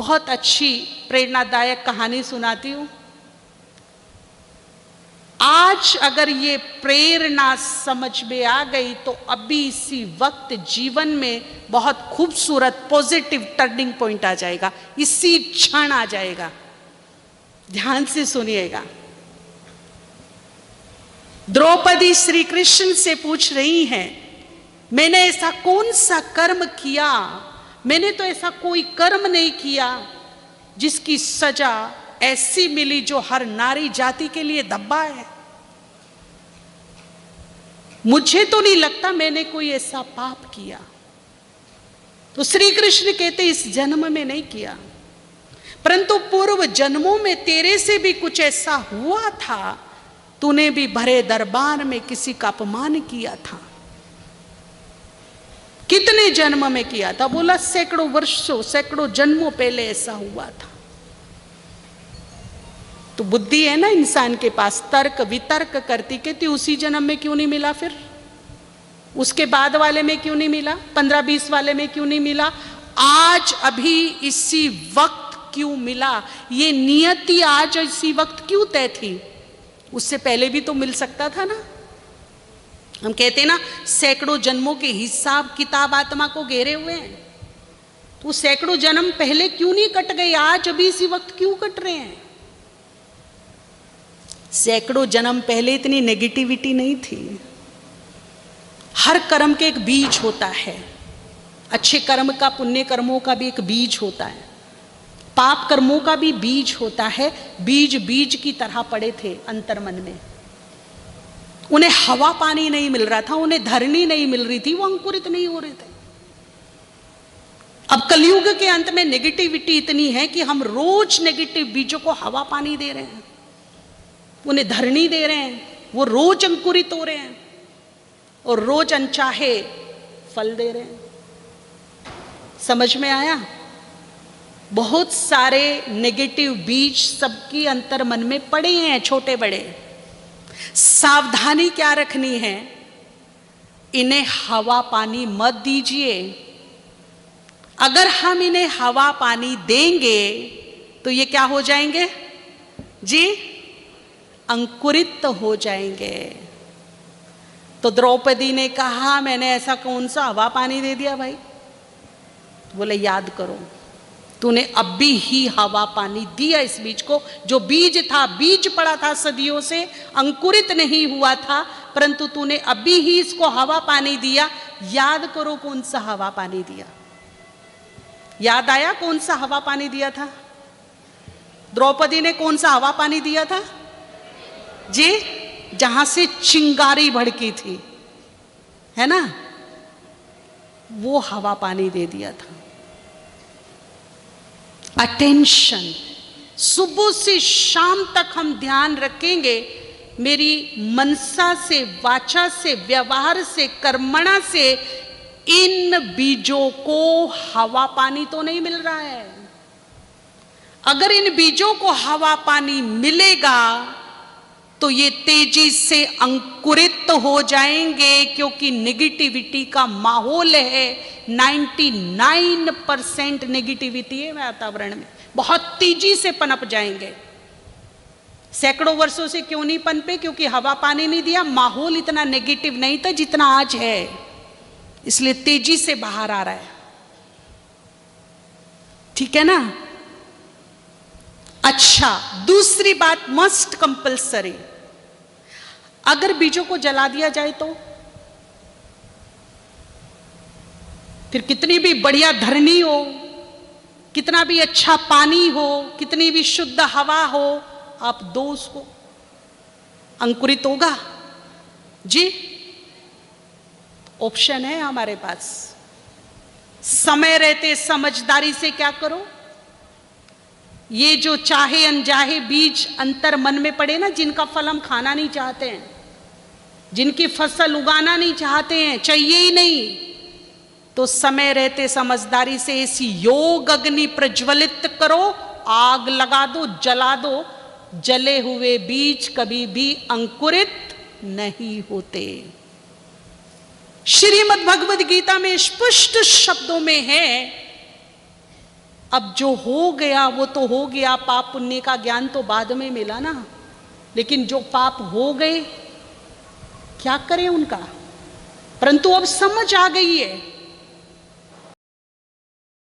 बहुत अच्छी प्रेरणादायक कहानी सुनाती हूं। आज अगर ये प्रेरणा समझ में आ गई तो अभी इसी वक्त जीवन में बहुत खूबसूरत पॉजिटिव टर्निंग पॉइंट आ जाएगा, इसी क्षण आ जाएगा। ध्यान से सुनिएगा। द्रौपदी श्री कृष्ण से पूछ रही हैं, मैंने ऐसा कौन सा कर्म किया, मैंने तो ऐसा कोई कर्म नहीं किया जिसकी सजा ऐसी मिली जो हर नारी जाति के लिए धब्बा है। मुझे तो नहीं लगता मैंने कोई ऐसा पाप किया। तो श्री कृष्ण कहते इस जन्म में नहीं किया, परंतु पूर्व जन्मों में तेरे से भी कुछ ऐसा हुआ था, तूने भी भरे दरबार में किसी का अपमान किया था। कितने जन्म में किया था? बोला सैकड़ों वर्षों, सैकड़ों जन्मों पहले ऐसा हुआ था। तो बुद्धि है ना इंसान के पास, तर्क वितर्क करती, कहती उसी जन्म में क्यों नहीं मिला, फिर उसके बाद वाले में क्यों नहीं मिला, 15-20 वाले में क्यों नहीं मिला, आज अभी इसी वक्त क्यों मिला, ये नियति आज इसी वक्त क्यों तय थी, उससे पहले भी तो मिल सकता था ना। हम कहते हैं ना सैकड़ों जन्मों के हिसाब किताब आत्मा को घेरे हुए हैं, तो सैकड़ों जन्म पहले क्यों नहीं कट गए, आज अभी इसी वक्त क्यों कट रहे हैं। सैकड़ों जन्म पहले इतनी नेगेटिविटी नहीं थी। हर कर्म के एक बीज होता है, अच्छे कर्म का, पुण्य कर्मों का भी एक बीज होता है, पाप कर्मों का भी बीज होता है। बीज बीज की तरह पड़े थे अंतर्मन में, उन्हें हवा पानी नहीं मिल रहा था, उन्हें धरनी नहीं मिल रही थी, वो अंकुरित नहीं हो रहे थे। अब कलयुग के अंत में नेगेटिविटी इतनी है कि हम रोज नेगेटिव बीजों को हवा पानी दे रहे हैं, उन्हें धरनी दे रहे हैं, वो रोज अंकुरित हो रहे हैं और रोज अनचाहे फल दे रहे हैं। समझ में आया? बहुत सारे नेगेटिव बीज सबकी अंतर मन में पड़े हैं, छोटे बड़े। सावधानी क्या रखनी है, इन्हें हवा पानी मत दीजिए। अगर हम इन्हें हवा पानी देंगे तो ये क्या हो जाएंगे जी, अंकुरित हो जाएंगे। तो द्रौपदी ने कहा मैंने ऐसा कौन सा हवा पानी दे दिया भाई? बोले याद करो, तूने अभी ही हवा पानी दिया इस बीज को। जो बीज था, बीज पड़ा था सदियों से, अंकुरित नहीं हुआ था, परंतु तूने अभी ही इसको हवा पानी दिया। याद करो कौन सा हवा पानी दिया। याद आया कौन सा हवा पानी दिया था? द्रौपदी ने कौन सा हवा पानी दिया था जी? जहां से चिंगारी भड़की थी, है ना, वो हवा पानी दे दिया था। अटेंशन, सुबह से शाम तक हम ध्यान रखेंगे, मेरी मनसा से, वाचा से, व्यवहार से, कर्मणा से इन बीजों को हवा पानी तो नहीं मिल रहा है। अगर इन बीजों को हवा पानी मिलेगा तो ये तेजी से अंकुरित हो जाएंगे, क्योंकि नेगेटिविटी का माहौल है। 99% नेगेटिविटी है वातावरण में, बहुत तेजी से पनप जाएंगे। सैकड़ों वर्षों से क्यों नहीं पनपे? क्योंकि हवा पानी नहीं दिया, माहौल इतना नेगेटिव नहीं था जितना आज है, इसलिए तेजी से बाहर आ रहा है। ठीक है ना? अच्छा, दूसरी बात मस्ट कंपल्सरी, अगर बीजों को जला दिया जाए तो फिर कितनी भी बढ़िया धरनी हो, कितना भी अच्छा पानी हो, कितनी भी शुद्ध हवा हो, आप दो उसको, अंकुरित होगा जी? ऑप्शन है हमारे पास। समय रहते समझदारी से क्या करो, ये जो चाहे अनचाहे बीज अंतर मन में पड़े ना, जिनका फल हम खाना नहीं चाहते हैं, जिनकी फसल उगाना नहीं चाहते हैं, चाहिए ही नहीं, तो समय रहते समझदारी से ऐसी योग अग्नि प्रज्वलित करो, आग लगा दो, जला दो। जले हुए बीज कभी भी अंकुरित नहीं होते। श्रीमद् भगवद गीता में स्पष्ट शब्दों में है, अब जो हो गया वो तो हो गया, पाप पुण्य का ज्ञान तो बाद में मिला ना, लेकिन जो पाप हो गए क्या करें उनका। परंतु अब समझ आ गई है